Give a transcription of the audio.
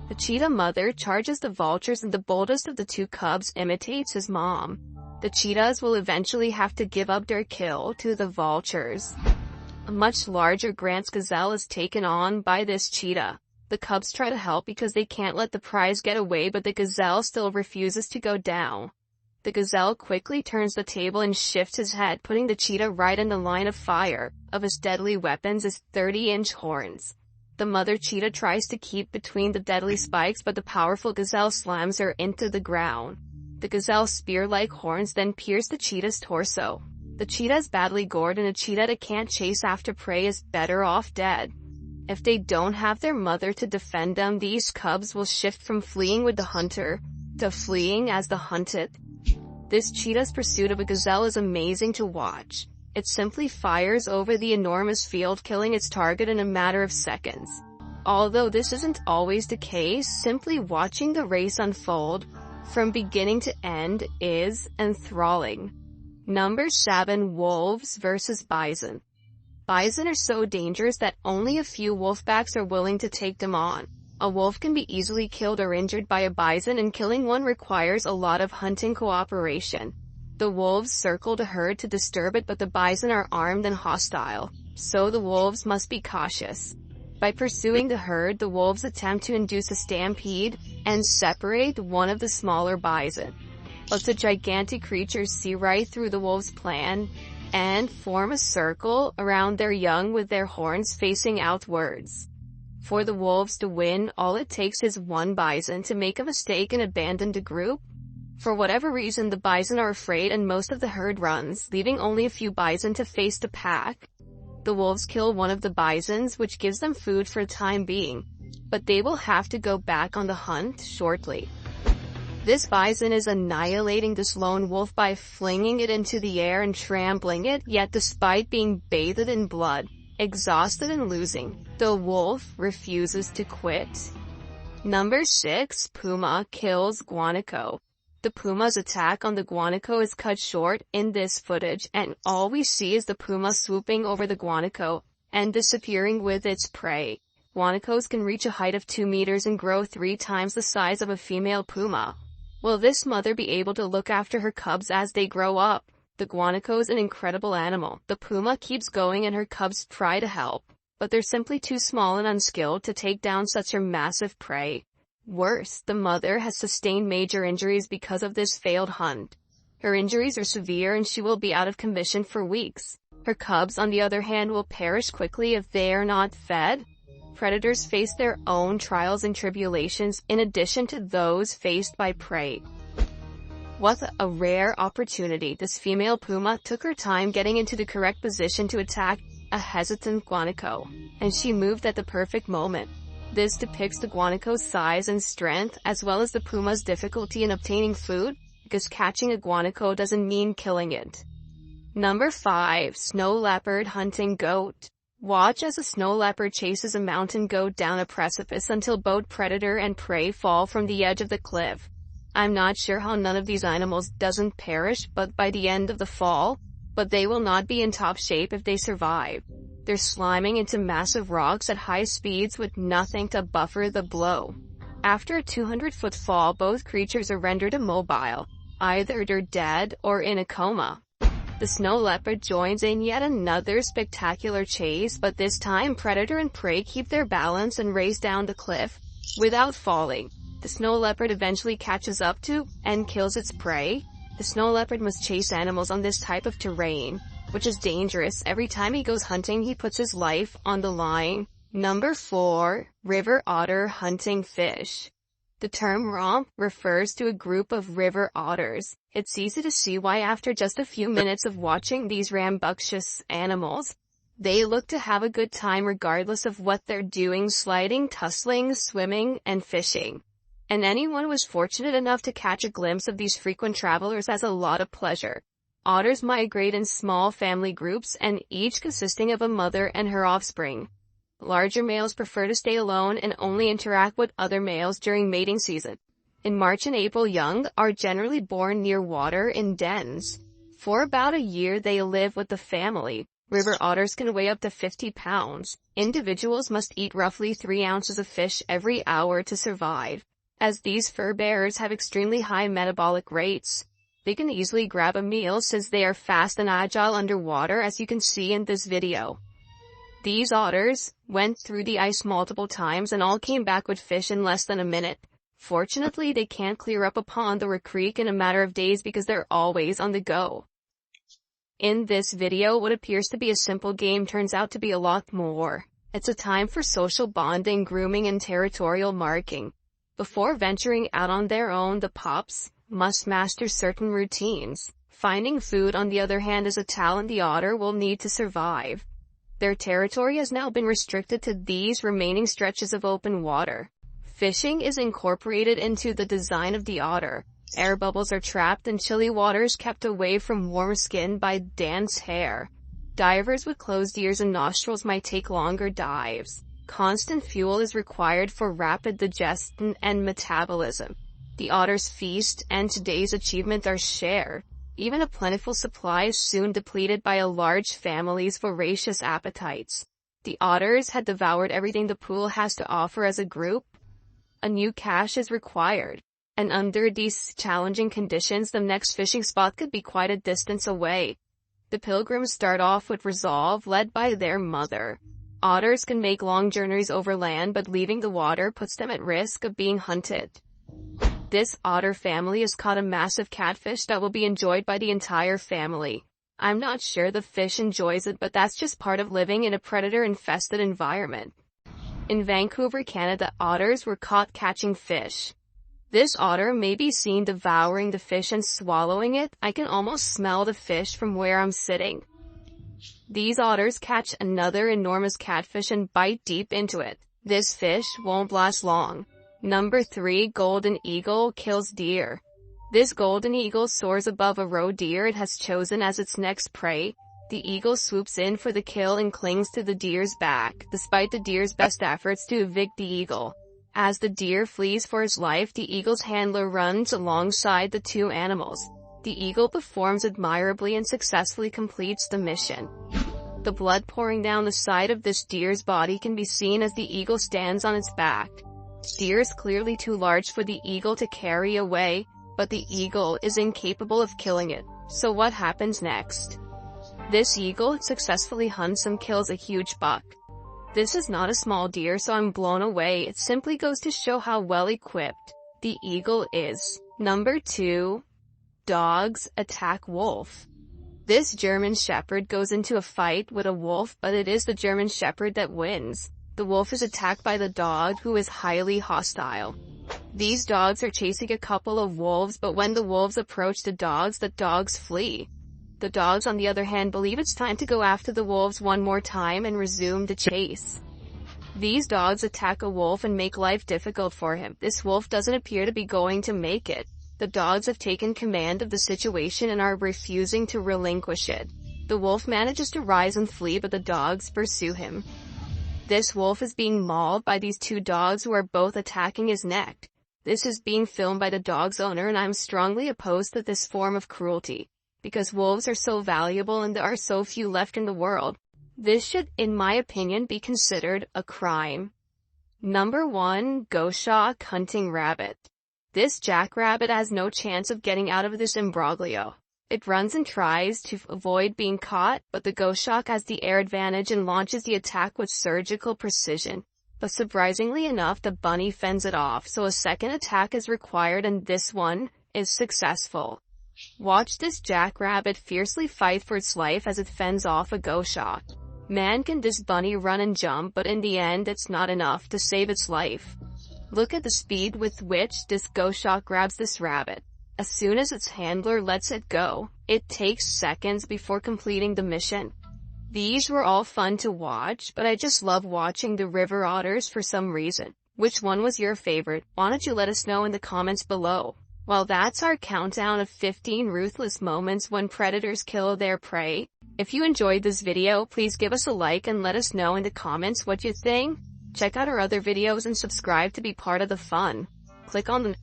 The cheetah mother charges the vultures and the boldest of the two cubs imitates his mom. The cheetahs will eventually have to give up their kill to the vultures. A much larger Grant's gazelle is taken on by this cheetah. The cubs try to help because they can't let the prize get away, but the gazelle still refuses to go down. The gazelle quickly turns the table and shifts his head, putting the cheetah right in the line of fire of his deadly weapons, his 30-inch horns. The mother cheetah tries to keep between the deadly spikes, but the powerful gazelle slams her into the ground. The gazelle's spear-like horns then pierce the cheetah's torso. The cheetah is badly gored, and a cheetah that can't chase after prey is better off dead. If they don't have their mother to defend them, these cubs will shift from fleeing with the hunter to fleeing as the hunted. This cheetah's pursuit of a gazelle is amazing to watch. It simply fires over the enormous field, killing its target in a matter of seconds. Although this isn't always the case, simply watching the race unfold from beginning to end is enthralling. Number 7. Wolves versus bison. Bison are so dangerous that only a few wolfpacks are willing to take them on. A wolf can be easily killed or injured by a bison, and killing one requires a lot of hunting cooperation. The wolves circle the herd to disturb it, but the bison are armed and hostile, so the wolves must be cautious. By pursuing the herd, the wolves attempt to induce a stampede and separate one of the smaller bison. But the gigantic creatures see right through the wolves' plan and form a circle around their young with their horns facing outwards. For the wolves to win, all it takes is one bison to make a mistake and abandon the group. For whatever reason, the bison are afraid and most of the herd runs, leaving only a few bison to face the pack. The wolves kill one of the bisons, which gives them food for the time being, but they will have to go back on the hunt shortly. This bison is annihilating this lone wolf by flinging it into the air and trampling it, yet despite being bathed in blood, exhausted and losing, the wolf refuses to quit. Number 6. Puma kills guanaco. The puma's attack on the guanaco is cut short in this footage, and all we see is the puma swooping over the guanaco and disappearing with its prey. Guanacos can reach a height of 2 meters and grow 3 times the size of a female puma. Will this mother be able to look after her cubs as they grow up? The guanaco is an incredible animal. The puma keeps going and her cubs try to help, but they're simply too small and unskilled to take down such a massive prey. Worse, the mother has sustained major injuries because of this failed hunt. Her injuries are severe and she will be out of commission for weeks. Her cubs, on the other hand, will perish quickly if they are not fed. Predators face their own trials and tribulations in addition to those faced by prey. What a rare opportunity. This female puma took her time getting into the correct position to attack a hesitant guanaco, and she moved at the perfect moment. This depicts the guanaco's size and strength, as well as the puma's difficulty in obtaining food, because catching a guanaco doesn't mean killing it. Number 5. Snow leopard hunting goat. Watch as a snow leopard chases a mountain goat down a precipice until both predator and prey fall from the edge of the cliff. I'm not sure how none of these animals doesn't perish but by the end of the fall, but they will not be in top shape if they survive. They're sliming into massive rocks at high speeds with nothing to buffer the blow. After a 200-foot fall, both creatures are rendered immobile. Either they're dead or in a coma. The snow leopard joins in yet another spectacular chase, but this time predator and prey keep their balance and race down the cliff without falling. The snow leopard eventually catches up to and kills its prey. The snow leopard must chase animals on this type of terrain, which is dangerous. Every time he goes hunting, he puts his life on the line. Number 4. River otter hunting fish. The term romp refers to a group of river otters. It's easy to see why after just a few minutes of watching these rambunctious animals, they look to have a good time regardless of what they're doing: sliding, tussling, swimming, and fishing. And anyone who is fortunate enough to catch a glimpse of these frequent travelers has a lot of pleasure. Otters migrate in small family groups, and each consisting of a mother and her offspring. Larger males prefer to stay alone and only interact with other males during mating season. In March and April, young are generally born near water in dens. For about a year they live with the family, River otters can weigh up to 50 pounds. Individuals must eat roughly 3 ounces of fish every hour to survive. As these fur bearers have extremely high metabolic rates, they can easily grab a meal since they are fast and agile underwater, as you can see in this video. These otters went through the ice multiple times and all came back with fish in less than a minute. Fortunately, they can't clear up a pond or a creek in a matter of days because they're always on the go. In this video, what appears to be a simple game turns out to be a lot more. It's a time for social bonding, grooming, and territorial marking. Before venturing out on their own, the pups must master certain routines. Finding food, on the other hand, is a talent the otter will need to survive. Their territory has now been restricted to these remaining stretches of open water. Fishing is incorporated into the design of the otter. Air bubbles are trapped in chilly waters, kept away from warm skin by dense hair. Divers with closed ears and nostrils might take longer dives. Constant fuel is required for rapid digestion and metabolism. The otters feast, and today's achievements are shared. Even a plentiful supply is soon depleted by a large family's voracious appetites. The otters had devoured everything the pool has to offer as a group. A new cache is required. And under these challenging conditions, the next fishing spot could be quite a distance away. The pilgrims start off with resolve, led by their mother. Otters can make long journeys overland, but leaving the water puts them at risk of being hunted. This otter family has caught a massive catfish that will be enjoyed by the entire family. I'm not sure the fish enjoys it, but that's just part of living in a predator-infested environment. In Vancouver, Canada, otters were caught catching fish. This otter may be seen devouring the fish and swallowing it. I can almost smell the fish from where I'm sitting. These otters catch another enormous catfish and bite deep into it. This fish won't last long. Number 3, golden eagle kills deer. This golden eagle soars above a roe deer it has chosen as its next prey. The eagle swoops in for the kill and clings to the deer's back, despite the deer's best efforts to evict the eagle. As the deer flees for his life, the eagle's handler runs alongside the two animals. The eagle performs admirably and successfully completes the mission. The blood pouring down the side of this deer's body can be seen as the eagle stands on its back. The deer is clearly too large for the eagle to carry away, but the eagle is incapable of killing it. So what happens next? This eagle successfully hunts and kills a huge buck. This is not a small deer, so I'm blown away. It simply goes to show how well equipped the eagle is. Number 2. Dogs attack wolf. This German Shepherd goes into a fight with a wolf, but it is the German Shepherd that wins. The wolf is attacked by the dog, who is highly hostile. These dogs are chasing a couple of wolves, but when the wolves approach the dogs flee. The dogs, on the other hand, believe it's time to go after the wolves one more time and resume the chase. These dogs attack a wolf and make life difficult for him. This wolf doesn't appear to be going to make it. The dogs have taken command of the situation and are refusing to relinquish it. The wolf manages to rise and flee, but the dogs pursue him. This wolf is being mauled by these two dogs who are both attacking his neck. This is being filmed by the dog's owner, and I'm strongly opposed to this form of cruelty. Because wolves are so valuable and there are so few left in the world. This should, in my opinion, be considered a crime. Number 1, goshawk hunting rabbit. This jackrabbit has no chance of getting out of this imbroglio. It runs and tries to avoid being caught, but the goshawk has the air advantage and launches the attack with surgical precision. But surprisingly enough, the bunny fends it off, so a second attack is required, and this one is successful. Watch this jackrabbit fiercely fight for its life as it fends off a goshawk. Man, can this bunny run and jump, but in the end it's not enough to save its life. Look at the speed with which this goshawk grabs this rabbit. As soon as its handler lets it go, it takes seconds before completing the mission. These were all fun to watch, but I just love watching the river otters for some reason. Which one was your favorite? Why don't you let us know in the comments below? Well, that's our countdown of 15 ruthless moments when predators kill their prey. If you enjoyed this video, please give us a like and let us know in the comments what you think. Check out our other videos and subscribe to be part of the fun. Click on the